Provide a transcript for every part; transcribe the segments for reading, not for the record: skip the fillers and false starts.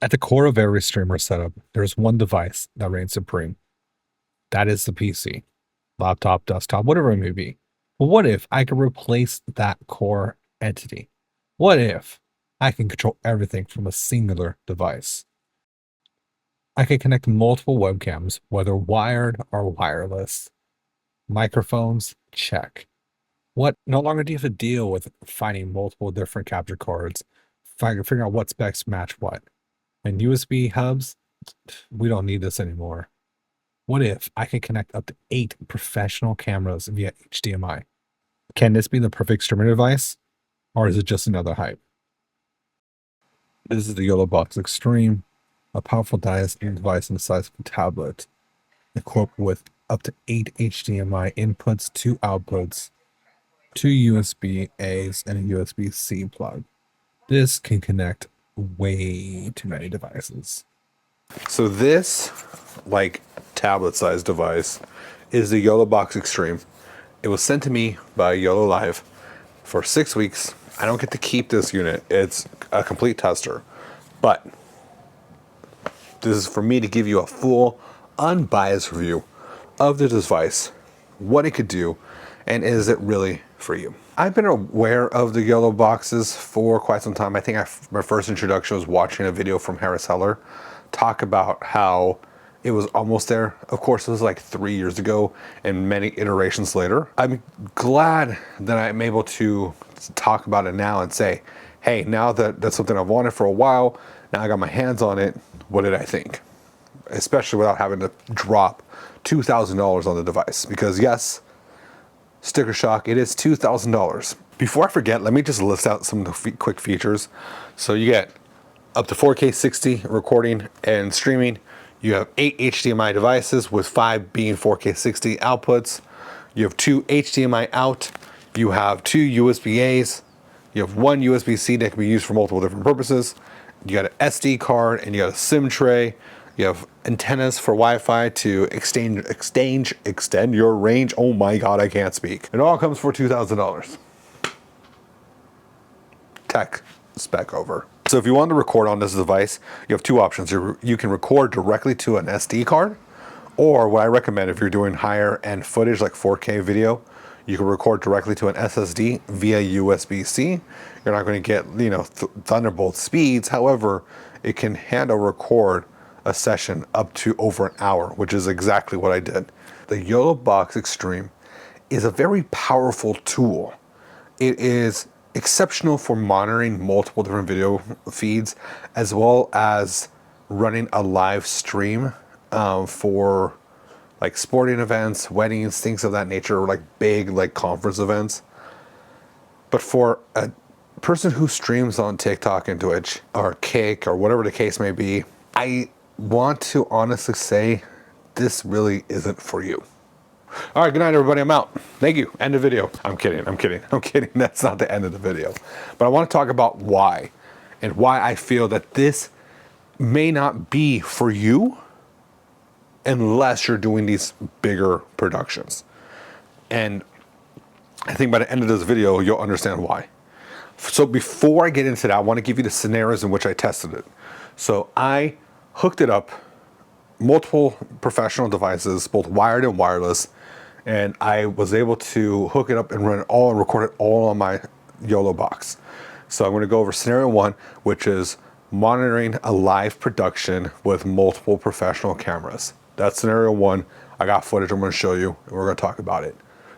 At the core of every streamer setup, there's one device that reigns supreme. That is the PC, laptop, desktop, whatever it may be. But what if I could replace that core entity? What if I can control everything from a singular device? I can connect multiple webcams, whether wired or wireless. Microphones, check. What? No longer do you have to deal with finding multiple different capture cards, figuring out what specs match what. And USB hubs, we don't need this anymore. What if I could connect up to 8 professional cameras via HDMI? Can this be the perfect streaming device, or is it just another hype? This is the YoloBox Extreme, a powerful device in the size of a tablet, equipped with up to 8 HDMI inputs, 2 outputs, 2 USB-A's, and a USB-C plug. This can connect way too many devices. So this, like, tablet-sized device is the YoloBox Extreme. It was sent to me by YOLO Live for 6 weeks. I don't get to keep this unit. It's a complete tester. But this is for me to give you a full, unbiased review of the device, what it could do, and is it really for you? I've been aware of the YOLO boxes for quite some time. I think my first introduction was watching a video from Harris Heller talk about how it was almost there. Of course, it was like 3 years ago and many iterations later. I'm glad that I'm able to talk about it now and say, hey, now that that's something I've wanted for a while, now I got my hands on it, what did I think? Especially without having to drop $2,000 on the device. Because yes, sticker shock, it is $2,000. Before I forget, let me just list out some of the quick features. So you get up to 4K 60 recording and streaming. You have 8 HDMI devices with 5 being 4K 60 outputs. You have 2 HDMI out. You have 2 USB-A's. You have 1 USB-C that can be used for multiple different purposes. You got an SD card and you got a SIM tray. You have antennas for Wi-Fi to extend your range. Oh my God, I can't speak. It all comes for $2,000. Tech spec over. So if you want to record on this device, you have 2 options. You can record directly to an SD card, or what I recommend if you're doing higher end footage like 4K video, you can record directly to an SSD via USB-C. You're not going to get, Thunderbolt speeds. However, it can handle record a session up to over an hour, which is exactly what I did. The YoloBox Extreme is a very powerful tool. It is exceptional for monitoring multiple different video feeds, as well as running a live stream for like sporting events, weddings, things of that nature, or like big like conference events. But for a person who streams on TikTok and Twitch or Kick or whatever the case may be, I want to honestly say this really isn't for you. All right, good night, everybody. I'm out. Thank you. End of video. I'm kidding. That's not the end of the video. But I want to talk about why and why I feel that this may not be for you unless you're doing these bigger productions. And I think by the end of this video, you'll understand why. So before I get into that, I want to give you the scenarios in which I tested it. So I hooked it up, multiple professional devices, both wired and wireless, and I was able to hook it up and run it all and record it all on my YoloBox. So I'm going to go over scenario 1, which is monitoring a live production with multiple professional cameras. That's scenario 1. I got footage I'm going to show you, and we're going to talk about it.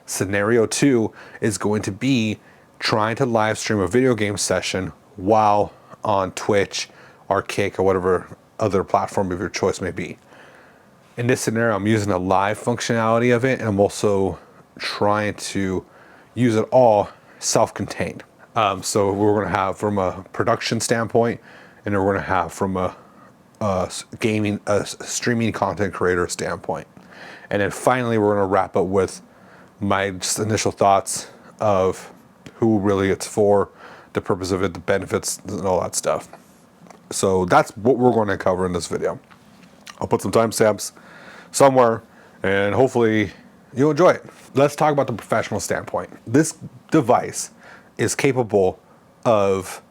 Scenario 2 is going to be trying to live stream a video game session while on Twitch or Kick or whatever other platform of your choice may be. In this scenario, I'm using the live functionality of it, and I'm also trying to use it all self-contained. So we're going to have from a production standpoint, and then we're going to have from a streaming content creator standpoint. And then finally, we're going to wrap up with my just initial thoughts of who really it's for, the purpose of it, the benefits, and all that stuff. So that's what we're going to cover in this video. I'll put some timestamps somewhere, and hopefully you'll enjoy it. Let's talk about the professional standpoint. This device is capable of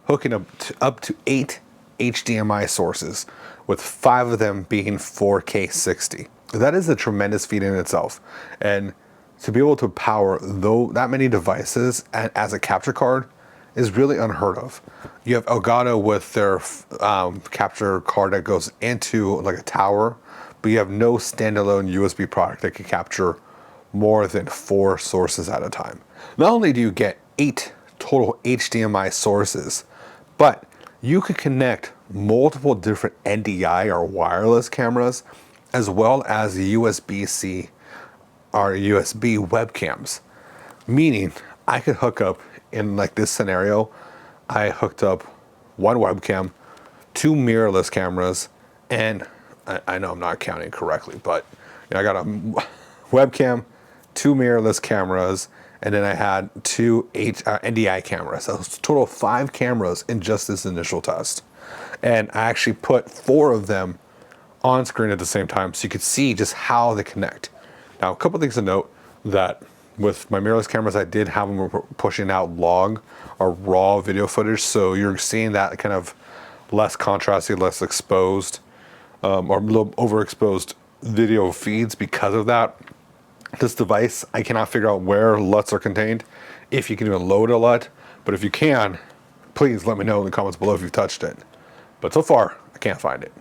hooking up to 8 HDMI sources, with 5 of them being 4K 60. That is a tremendous feat in itself. And to be able to power that many devices as a capture card is really unheard of. You have Elgato with their capture card that goes into like a tower, but you have no standalone USB product that can capture more than 4 sources at a time. Not only do you get 8 total HDMI sources, but you could connect multiple different NDI or wireless cameras, as well as USB-C or USB webcams. Meaning I could hook up, in like this scenario, I hooked up 1 webcam, 2 mirrorless cameras, and I know I'm not counting correctly, but I got a webcam, 2 mirrorless cameras, and then I had 2 NDI cameras. So it's a total of 5 cameras in just this initial test. And I actually put 4 of them on screen at the same time so you could see just how they connect. Now, a couple things to note, that with my mirrorless cameras, I did have them pushing out log or raw video footage. So you're seeing that kind of less contrasty, less exposed, or a little overexposed video feeds because of that. This device, I cannot figure out where LUTs are contained, if you can even load a LUT, but if you can, please let me know in the comments below if you've touched it. But so far, I can't find it.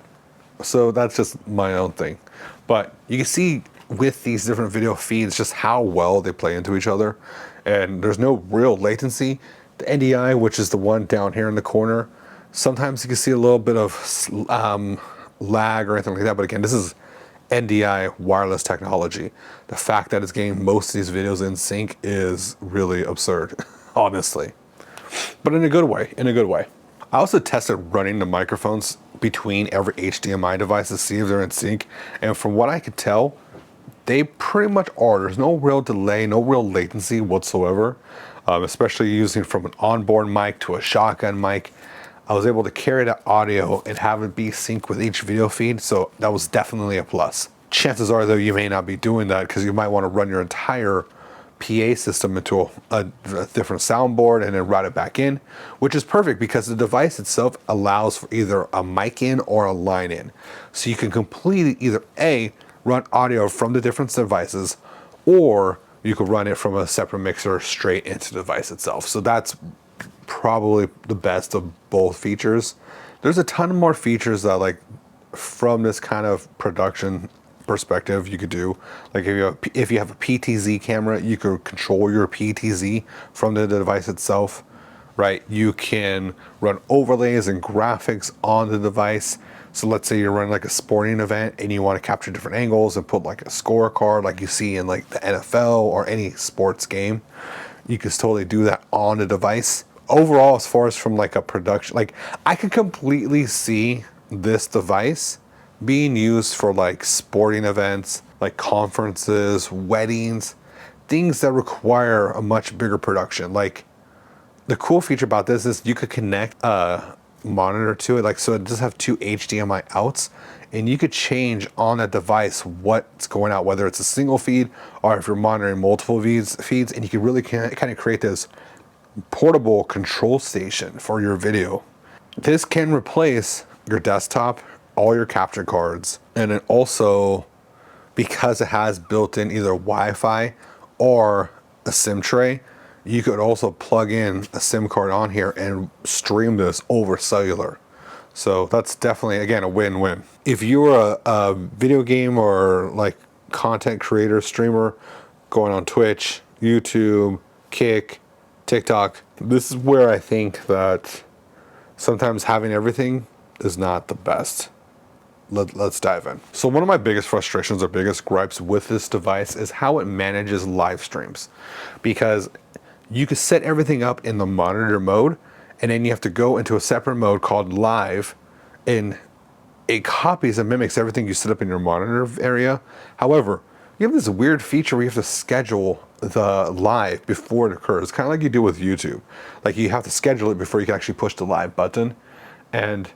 So that's just my own thing. But you can see with these different video feeds just how well they play into each other, and there's no real latency. The NDI, which is the one down here in the corner, sometimes you can see a little bit of lag or anything like that, but again, this is NDI wireless technology. The fact that it's getting most of these videos in sync is really absurd, honestly. But in a good way, in a good way. I also tested running the microphones between every HDMI device to see if they're in sync, and from what I could tell, they pretty much are. There's no real delay, no real latency whatsoever, especially using from an onboard mic to a shotgun mic. I was able to carry that audio and have it be synced with each video feed, so that was definitely a plus. Chances are, though, you may not be doing that because you might want to run your entire PA system into a different soundboard and then route it back in, which is perfect because the device itself allows for either a mic in or a line in. So you can completely either A, run audio from the different devices, or you could run it from a separate mixer straight into the device itself. So that's probably the best of both features. There's a ton more features that, like, from this kind of production perspective, you could do. Like if you have a PTZ camera, you could control your PTZ from the device itself, right? You can run overlays and graphics on the device. So let's say you're running like a sporting event and you want to capture different angles and put like a scorecard like you see in like the NFL or any sports game. You can totally do that on the device. Overall, as far as from like a production, like I could completely see this device being used for like sporting events, like conferences, weddings, things that require a much bigger production. Like the cool feature about this is you could connect a monitor to it, like so it does have 2 HDMI outs, and you could change on that device what's going out, whether it's a single feed or if you're monitoring multiple feeds, and you can really kind of create this portable control station for your video. This can replace your desktop, all your capture cards, and then also, because it has built-in either Wi-Fi or a SIM tray, you could also plug in a SIM card on here and stream this over cellular. So that's definitely, again, a win-win. If you're a video game or like content creator, streamer, going on Twitch, YouTube, Kick, TikTok, this is where I think that sometimes having everything is not the best. Let's dive in. So one of my biggest frustrations or biggest gripes with this device is how it manages live streams, because you can set everything up in the monitor mode, and then you have to go into a separate mode called live, and it copies and mimics everything you set up in your monitor area. However, you have this weird feature where you have to schedule the live before it occurs, kind of like you do with YouTube. Like you have to schedule it before you can actually push the live button. And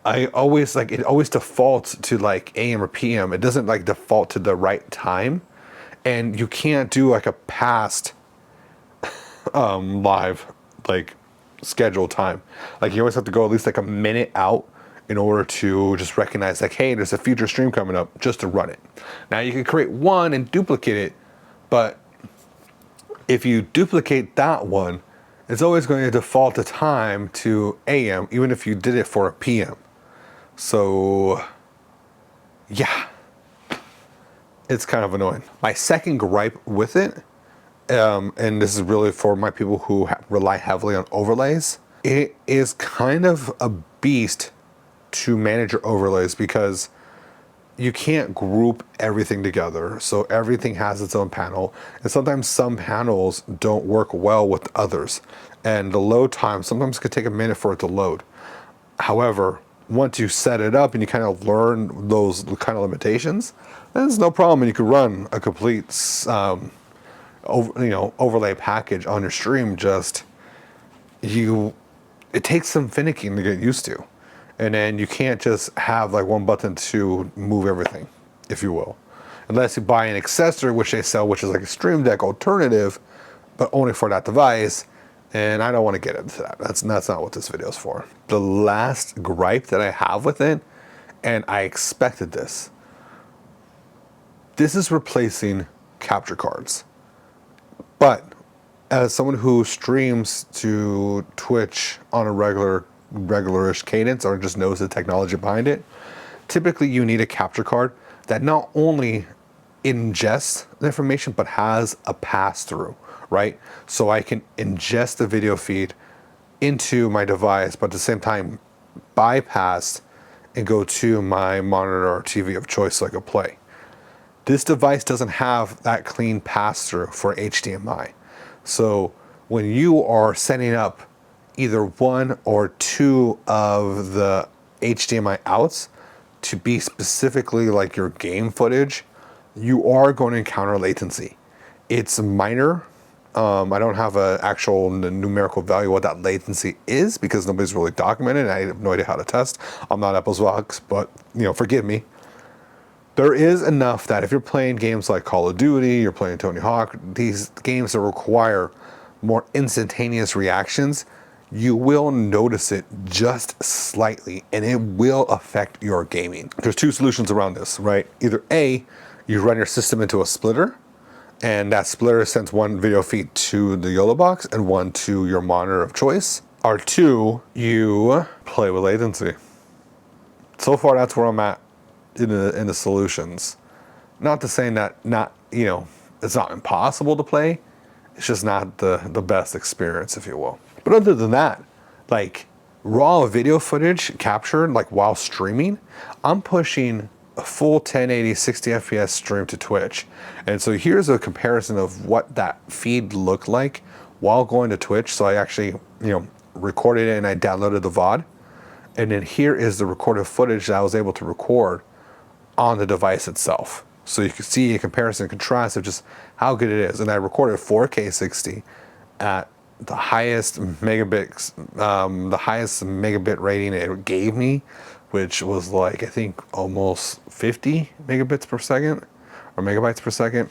I always like, it always defaults to like AM or PM. It doesn't like default to the right time. And you can't do like a past live like scheduled time. Like you always have to go at least like a minute out in order to just recognize like, hey, there's a future stream coming up, just to run it. Now you can create one and duplicate it, but if you duplicate that one, it's always going to default the time to AM, even if you did it for a PM. So yeah, it's kind of annoying. My second gripe with it, and this is really for my people who rely heavily on overlays, it is kind of a beast to manage your overlays because you can't group everything together. So everything has its own panel, and sometimes some panels don't work well with others. And the load time sometimes could take a minute for it to load. However, once you set it up and you kind of learn those kind of limitations, then it's no problem, and you could run a complete overlay package on your stream. It takes some finicking to get used to. And then you can't just have like one button to move everything, if you will. Unless you buy an accessory, which they sell, which is like a Stream Deck alternative, but only for that device. And I don't want to get into that. That's not what this video is for. The last gripe that I have with it, and I expected this is replacing capture cards. But as someone who streams to Twitch on a regularish cadence, or just knows the technology behind it, typically you need a capture card that not only ingests the information but has a pass-through, right? So I can ingest the video feed into my device, but at the same time bypass and go to my monitor or TV of choice so I can play. This device doesn't have that clean pass-through for HDMI. So when you are setting up either one or two of the HDMI outs to be specifically like your game footage, you are going to encounter latency. It's minor. I don't have an actual numerical value what that latency is because nobody's really documented, and I have no idea how to test. I'm not Apple's Vox, but forgive me. There is enough that if you're playing games like Call of Duty, you're playing Tony Hawk, these games that require more instantaneous reactions, you will notice it just slightly, and it will affect your gaming. There's two solutions around this, right? Either A, you run your system into a splitter, and that splitter sends one video feed to the YoloBox and one to your monitor of choice. Or two, you play with latency. So far, that's where I'm at in the solutions. Not to say that it's not impossible to play. It's just not the best experience, if you will. But other than that, like raw video footage captured like while streaming, I'm pushing a full 1080 60 FPS stream to Twitch. And so here's a comparison of what that feed looked like while going to Twitch. So I actually, recorded it and I downloaded the VOD. And then here is the recorded footage that I was able to record on the device itself. So you can see a comparison and contrast of just how good it is. And I recorded 4K 60 at the highest megabit rating it gave me, which was like, I think almost 50 megabits per second or megabytes per second.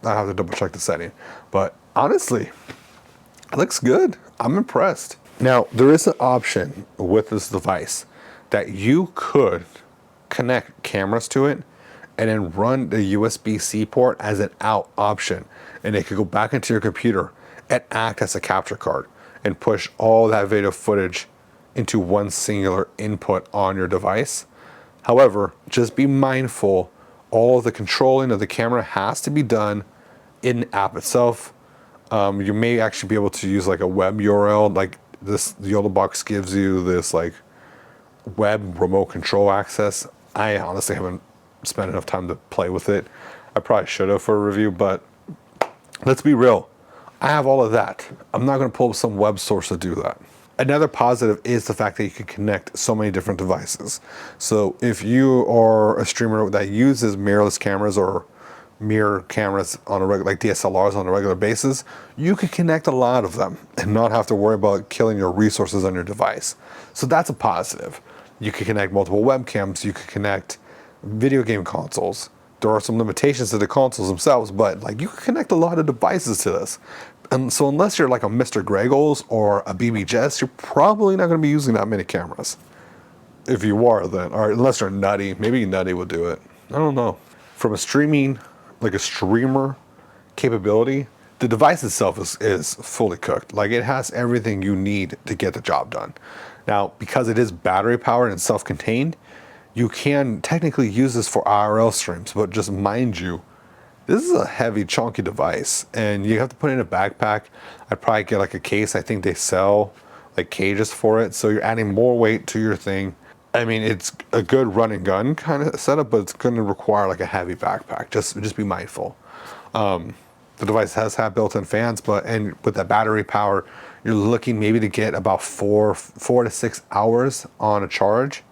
I have to double check the setting, but honestly, it looks good. I'm impressed. Now, there is an option with this device that you could connect cameras to it and then run the USB-C port as an out option. And it could go back into your computer and act as a capture card and push all that video footage into one singular input on your device. However, just be mindful, all of the controlling of the camera has to be done in the app itself. You may actually be able to use like a web URL, like this YoloBox gives you this like web remote control access. I honestly haven't spent enough time to play with it. I probably should have for a review, but let's be real. I have all of that. I'm not going to pull up some web source to do that. Another positive is the fact that you can connect so many different devices. So if you are a streamer that uses mirrorless cameras or mirror cameras on a regular, like DSLRs on a regular basis, you can connect a lot of them and not have to worry about killing your resources on your device. So that's a positive. You can connect multiple webcams. You can connect video game consoles. there are some limitations to the consoles themselves, but like you can connect a lot of devices to this. And so unless you're like a Mr. Greggles or a BB you're probably not going to be using that many cameras. If you are, then, or unless you're nutty, maybe nutty will do it. I don't know. From a streaming, like a streamer capability, the device itself is fully cooked. Like it has everything you need to get the job done. Now, because it is battery powered and self-contained, you can technically use this for IRL streams, but just mind you, this is a heavy, chunky device, and you have to put it in a backpack. I'd probably get like a case. I think they sell like cages for it, so you're adding more weight to your thing. I mean, it's a good run and gun kind of setup, but it's going to require like a heavy backpack. Just be mindful. The device has had built-in fans, and with that battery power, you're looking maybe to get about 4 to 6 hours on a charge.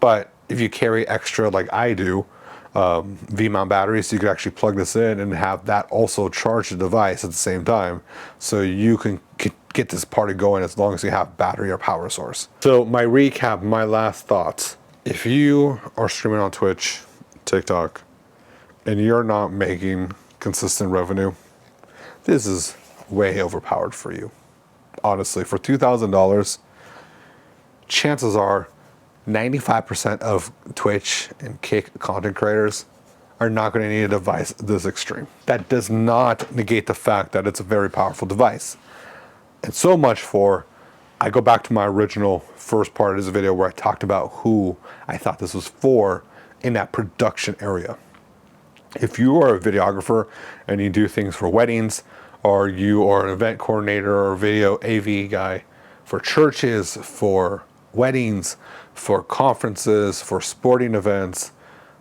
But if you carry extra, like I do, V-mount batteries, so you could actually plug this in and have that also charge the device at the same time, so you can get this party going as long as you have battery or power source. So my recap, my last thoughts. If you are streaming on Twitch, TikTok, and you're not making consistent revenue, this is way overpowered for you. Honestly, for $2,000, chances are 95% of Twitch and Kick content creators are not going to need a device this extreme. That does not negate the fact that it's a very powerful device. And so much for, I go back to my original first part of this video where I talked about who I thought this was for in that production area. If you are a videographer and you do things for weddings, or you are an event coordinator or video AV guy for churches, for weddings, for conferences, for sporting events,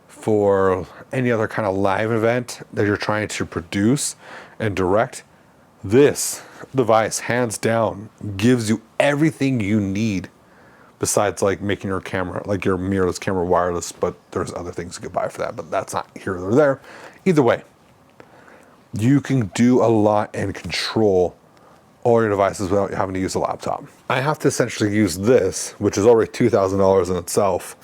for any other kind of live event that you're trying to produce and direct, this device hands down gives you everything you need, besides like making your camera, like your mirrorless camera, wireless, but there's other things you could buy for that, but that's not here or there. Either way, you can do a lot and control all your devices without having to use a laptop. I have to essentially use this, which is already $2,000 in itself.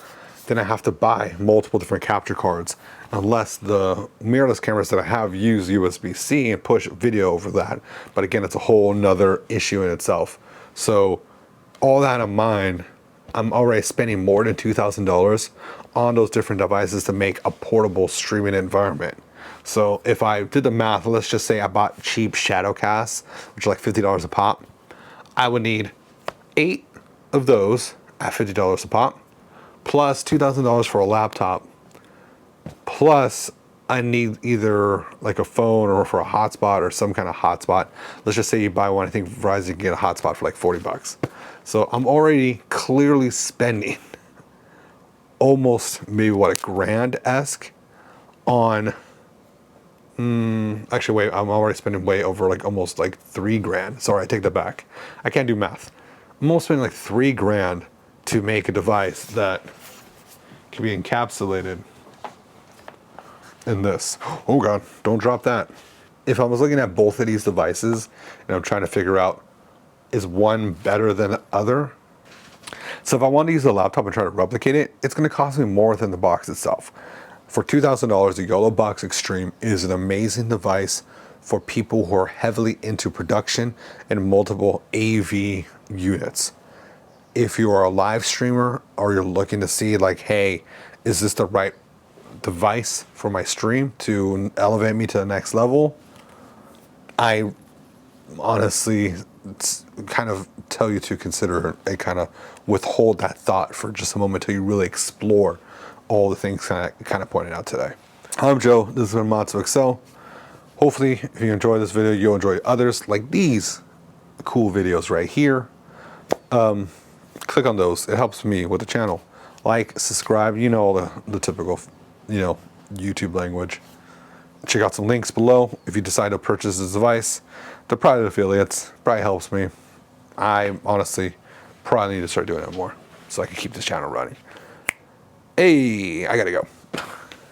Then I have to buy multiple different capture cards, unless the mirrorless cameras that I have use USB-C and push video over that. But again, it's a whole nother issue in itself. So all that in mind, I'm already spending more than $2,000 on those different devices to make a portable streaming environment. So if I did the math, let's just say I bought cheap shadow casts, which are like $50 a pop. I would need 8 of those at $50 a pop, plus $2,000 for a laptop, plus I need either like a phone or for a hotspot or some kind of hotspot. Let's just say you buy one. I think Verizon can get a hotspot for like $40. So I'm already clearly spending almost maybe what, a grand-esque on, actually wait, I'm already spending way over like almost like $3,000. Sorry, I take that back. I can't do math. I'm almost spending like $3,000 to make a device that can be encapsulated in this. Oh God, don't drop that. If I was looking at both of these devices and I'm trying to figure out, is one better than the other? So if I want to use a laptop and try to replicate it, it's going to cost me more than the box itself. For $2,000, the YoloBox Extreme is an amazing device for people who are heavily into production and multiple AV units. If you are a live streamer or you're looking to see like, hey, is this the right device for my stream to elevate me to the next level? I honestly kind of tell you to consider a kind of withhold that thought for just a moment till you really explore all the things kind of pointed out today. I'm Joe, this has been Matsu Excel. Hopefully, if you enjoy this video, you'll enjoy others like these cool videos right here. Click on those, it helps me with the channel. Like, subscribe, you know, all the typical, you know, YouTube language. Check out some links below if you decide to purchase this device. They're probably affiliates, probably helps me. I honestly probably need to start doing it more so I can keep this channel running. Hey, I gotta go.